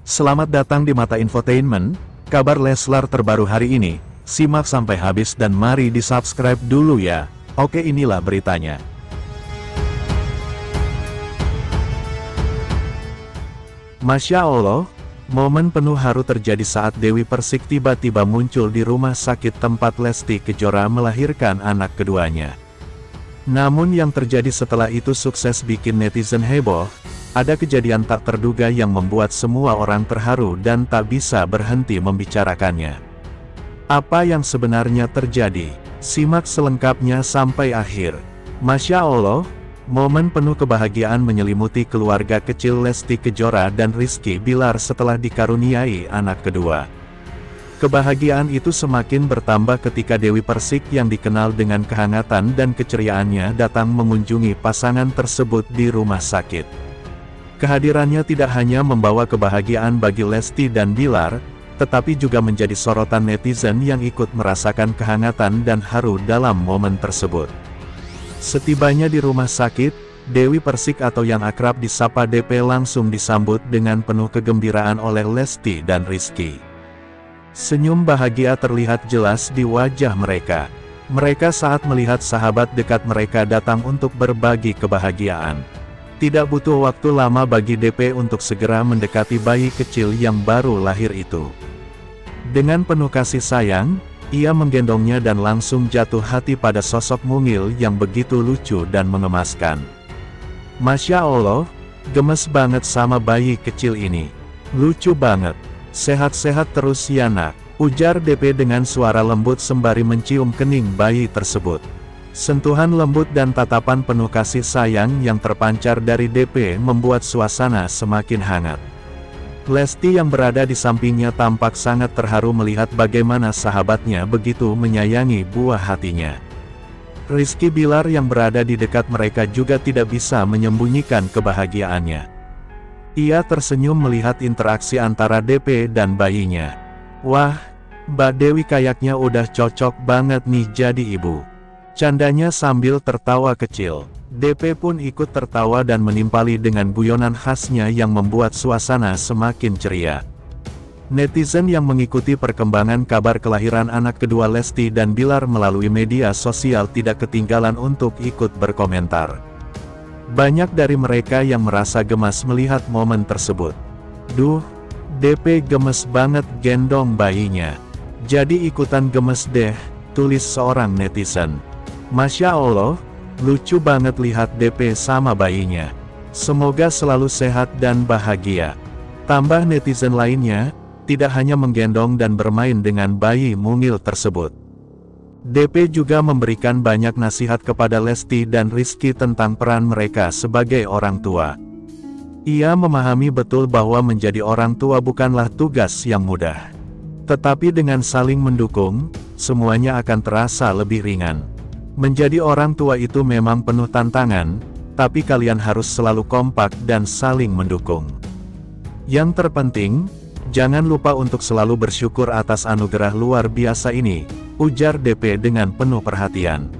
Selamat datang di Mata Infotainment, kabar Leslar terbaru hari ini. Simak sampai habis dan mari di-subscribe dulu ya. Oke, inilah beritanya. Masya Allah, momen penuh haru terjadi saat Dewi Persik tiba-tiba muncul di rumah sakit tempat Lesti Kejora melahirkan anak keduanya. Namun yang terjadi setelah itu sukses bikin netizen heboh. Ada kejadian tak terduga yang membuat semua orang terharu dan tak bisa berhenti membicarakannya. Apa yang sebenarnya terjadi? Simak selengkapnya sampai akhir. Masya Allah, momen penuh kebahagiaan menyelimuti keluarga kecil Lesti Kejora dan Rizky Bilar setelah dikaruniai anak kedua. Kebahagiaan itu semakin bertambah ketika Dewi Persik yang dikenal dengan kehangatan dan keceriaannya datang mengunjungi pasangan tersebut di rumah sakit. Kehadirannya tidak hanya membawa kebahagiaan bagi Lesti dan Bilar, tetapi juga menjadi sorotan netizen yang ikut merasakan kehangatan dan haru dalam momen tersebut. Setibanya di rumah sakit, Dewi Persik atau yang akrab disapa DP langsung disambut dengan penuh kegembiraan oleh Lesti dan Rizky. Senyum bahagia terlihat jelas di wajah mereka. Mereka saat melihat sahabat dekat mereka datang untuk berbagi kebahagiaan. Tidak butuh waktu lama bagi DP untuk segera mendekati bayi kecil yang baru lahir itu. Dengan penuh kasih sayang, ia menggendongnya dan langsung jatuh hati pada sosok mungil yang begitu lucu dan mengemaskan. Masya Allah, gemes banget sama bayi kecil ini. Lucu banget. Sehat-sehat terus ya nak, ujar DP dengan suara lembut sembari mencium kening bayi tersebut. Sentuhan lembut dan tatapan penuh kasih sayang yang terpancar dari DP membuat suasana semakin hangat. Lesti yang berada di sampingnya tampak sangat terharu melihat bagaimana sahabatnya begitu menyayangi buah hatinya. Rizky Bilar yang berada di dekat mereka juga tidak bisa menyembunyikan kebahagiaannya. Ia tersenyum melihat interaksi antara DP dan bayinya. Wah, Mbak Dewi kayaknya udah cocok banget nih jadi ibu. Candanya sambil tertawa kecil. DP pun ikut tertawa dan menimpali dengan guyonan khasnya yang membuat suasana semakin ceria. Netizen yang mengikuti perkembangan kabar kelahiran anak kedua Lesti dan Bilar melalui media sosial tidak ketinggalan untuk ikut berkomentar. Banyak dari mereka yang merasa gemas melihat momen tersebut. Duh, DP gemes banget gendong bayinya. Jadi ikutan gemes deh, tulis seorang netizen. Masya Allah, lucu banget lihat DP sama bayinya. Semoga selalu sehat dan bahagia. Tambah netizen lainnya, tidak hanya menggendong dan bermain dengan bayi mungil tersebut. DP juga memberikan banyak nasihat kepada Lesti dan Rizky tentang peran mereka sebagai orang tua. Ia memahami betul bahwa menjadi orang tua bukanlah tugas yang mudah. Tetapi dengan saling mendukung, semuanya akan terasa lebih ringan. Menjadi orang tua itu memang penuh tantangan, tapi kalian harus selalu kompak dan saling mendukung. Yang terpenting, jangan lupa untuk selalu bersyukur atas anugerah luar biasa ini, ujar DP dengan penuh perhatian.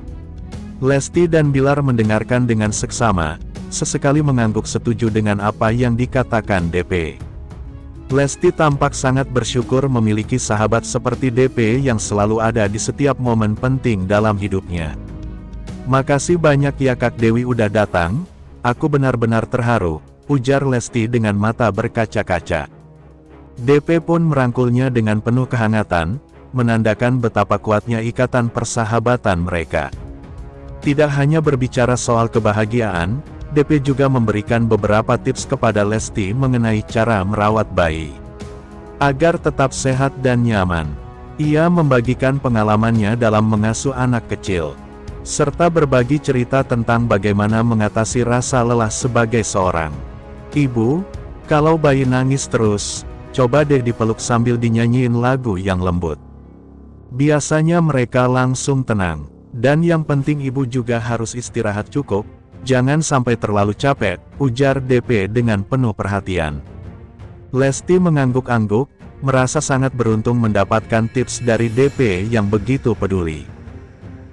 Lesti dan Bilar mendengarkan dengan seksama, sesekali mengangguk setuju dengan apa yang dikatakan DP. Lesti tampak sangat bersyukur memiliki sahabat seperti DP yang selalu ada di setiap momen penting dalam hidupnya. Makasih banyak ya Kak Dewi udah datang, aku benar-benar terharu, ujar Lesti dengan mata berkaca-kaca. DP pun merangkulnya dengan penuh kehangatan, menandakan betapa kuatnya ikatan persahabatan mereka. Tidak hanya berbicara soal kebahagiaan, DP juga memberikan beberapa tips kepada Lesti mengenai cara merawat bayi. Agar tetap sehat dan nyaman, ia membagikan pengalamannya dalam mengasuh anak kecil, serta berbagi cerita tentang bagaimana mengatasi rasa lelah sebagai seorang ibu. Kalau bayi nangis terus, coba deh dipeluk sambil dinyanyiin lagu yang lembut. Biasanya mereka langsung tenang. Dan yang penting ibu juga harus istirahat cukup, jangan sampai terlalu capek, ujar DP dengan penuh perhatian. Lesti mengangguk-angguk, merasa sangat beruntung mendapatkan tips dari DP yang begitu peduli.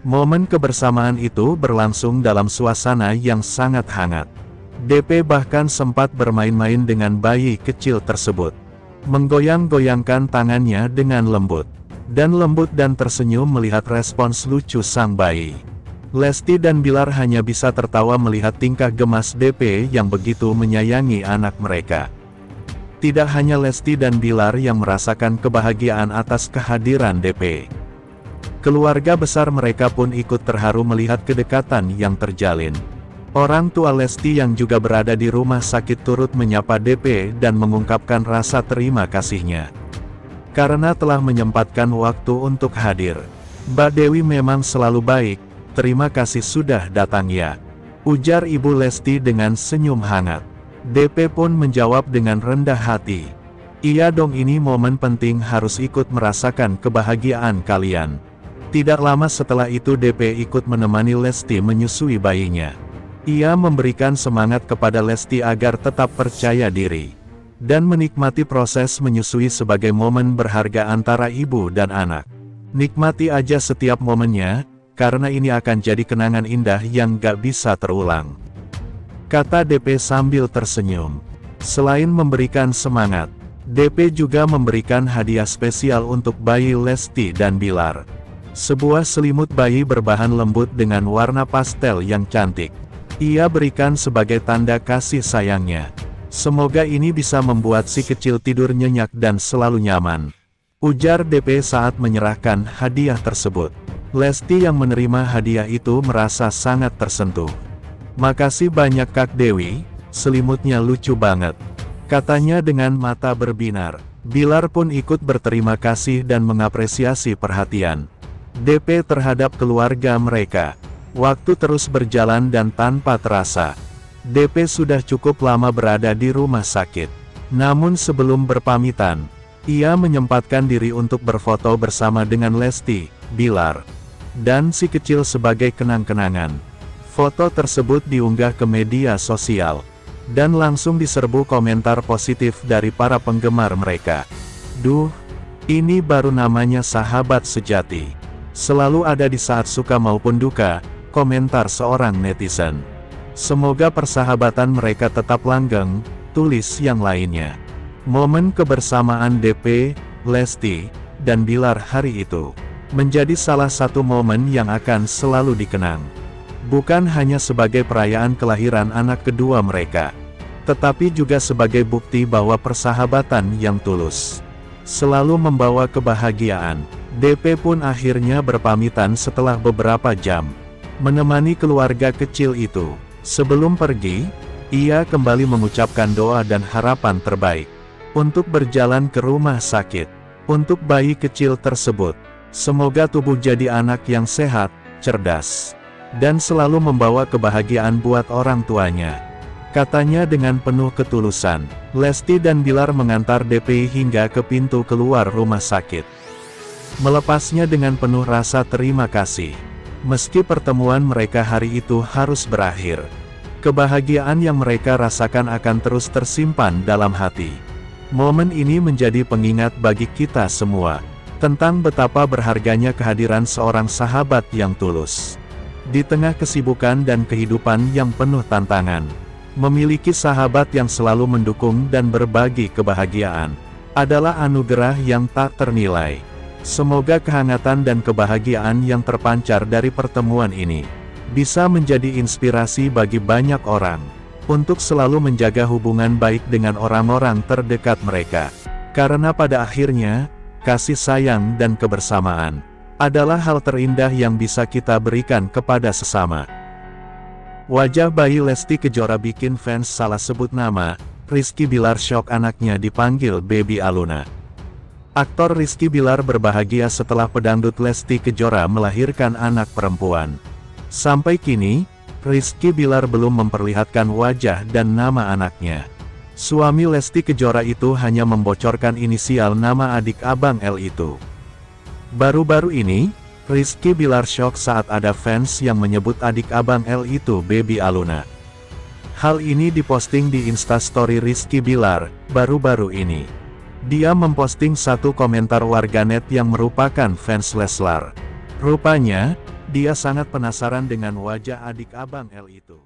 Momen kebersamaan itu berlangsung dalam suasana yang sangat hangat. DP bahkan sempat bermain-main dengan bayi kecil tersebut. menggoyang-goyangkan tangannya dengan lembut. Dan lembut dan tersenyum melihat respons lucu sang bayi. Lesti dan Bilar hanya bisa tertawa melihat tingkah gemas DP yang begitu menyayangi anak mereka. Tidak hanya Lesti dan Bilar yang merasakan kebahagiaan atas kehadiran DP. Keluarga besar mereka pun ikut terharu melihat kedekatan yang terjalin. Orang tua Lesti yang juga berada di rumah sakit turut menyapa DP dan mengungkapkan rasa terima kasihnya. Karena telah menyempatkan waktu untuk hadir. Mbak Dewi memang selalu baik, terima kasih sudah datang ya. Ujar Ibu Lesti dengan senyum hangat. DP pun menjawab dengan rendah hati. Iya dong, ini momen penting, harus ikut merasakan kebahagiaan kalian. Tidak lama setelah itu DP ikut menemani Lesti menyusui bayinya. Ia memberikan semangat kepada Lesti agar tetap percaya diri. Dan menikmati proses menyusui sebagai momen berharga antara ibu dan anak. Nikmati aja setiap momennya, karena ini akan jadi kenangan indah yang gak bisa terulang. Kata DP sambil tersenyum. Selain memberikan semangat, DP juga memberikan hadiah spesial untuk bayi Lesti dan Bilar. Sebuah selimut bayi berbahan lembut dengan warna pastel yang cantik. Ia berikan sebagai tanda kasih sayangnya. Semoga ini bisa membuat si kecil tidur nyenyak dan selalu nyaman. Ujar DP saat menyerahkan hadiah tersebut. Lesti yang menerima hadiah itu merasa sangat tersentuh. Makasih banyak Kak Dewi, selimutnya lucu banget. Katanya dengan mata berbinar. Bilar pun ikut berterima kasih dan mengapresiasi perhatian DP terhadap keluarga mereka. Waktu terus berjalan dan tanpa terasa, DP sudah cukup lama berada di rumah sakit. Namun sebelum berpamitan, ia menyempatkan diri untuk berfoto bersama dengan Lesti, Bilar, dan si kecil sebagai kenang-kenangan. Foto tersebut diunggah ke media sosial, dan langsung diserbu komentar positif dari para penggemar mereka. Duh, ini baru namanya sahabat sejati. Selalu ada di saat suka maupun duka, komentar seorang netizen. Semoga persahabatan mereka tetap langgeng, tulis yang lainnya. Momen kebersamaan DP, Lesti, dan Bilar hari itu menjadi salah satu momen yang akan selalu dikenang. Bukan hanya sebagai perayaan kelahiran anak kedua mereka, tetapi juga sebagai bukti bahwa persahabatan yang tulus selalu membawa kebahagiaan. DP pun akhirnya berpamitan setelah beberapa jam menemani keluarga kecil itu. Sebelum pergi, ia kembali mengucapkan doa dan harapan terbaik untuk berjalan ke rumah sakit untuk bayi kecil tersebut. Semoga tubuh jadi anak yang sehat, cerdas, dan selalu membawa kebahagiaan buat orang tuanya. Katanya dengan penuh ketulusan. Lesti dan Bilar mengantar DP hingga ke pintu keluar rumah sakit, melepasnya dengan penuh rasa terima kasih. Meski pertemuan mereka hari itu harus berakhir, kebahagiaan yang mereka rasakan akan terus tersimpan dalam hati. Momen ini menjadi pengingat bagi kita semua, tentang betapa berharganya kehadiran seorang sahabat yang tulus. Di tengah kesibukan dan kehidupan yang penuh tantangan, memiliki sahabat yang selalu mendukung dan berbagi kebahagiaan, adalah anugerah yang tak ternilai. Semoga kehangatan dan kebahagiaan yang terpancar dari pertemuan ini bisa menjadi inspirasi bagi banyak orang untuk selalu menjaga hubungan baik dengan orang-orang terdekat mereka. Karena pada akhirnya, kasih sayang dan kebersamaan adalah hal terindah yang bisa kita berikan kepada sesama. Wajah bayi Lesti Kejora bikin fans salah sebut nama. Rizky Bilar syok anaknya dipanggil Baby Aluna. Aktor Rizky Bilar berbahagia setelah pedangdut Lesti Kejora melahirkan anak perempuan. Sampai kini, Rizky Bilar belum memperlihatkan wajah dan nama anaknya. Suami Lesti Kejora itu hanya membocorkan inisial nama adik abang L itu. Baru-baru ini, Rizky Bilar syok saat ada fans yang menyebut adik abang L itu Baby Aluna. Hal ini diposting di Instastory Rizky Bilar, baru-baru ini. Dia memposting satu komentar warganet yang merupakan fans Leslar. Rupanya, dia sangat penasaran dengan wajah adik abang L itu.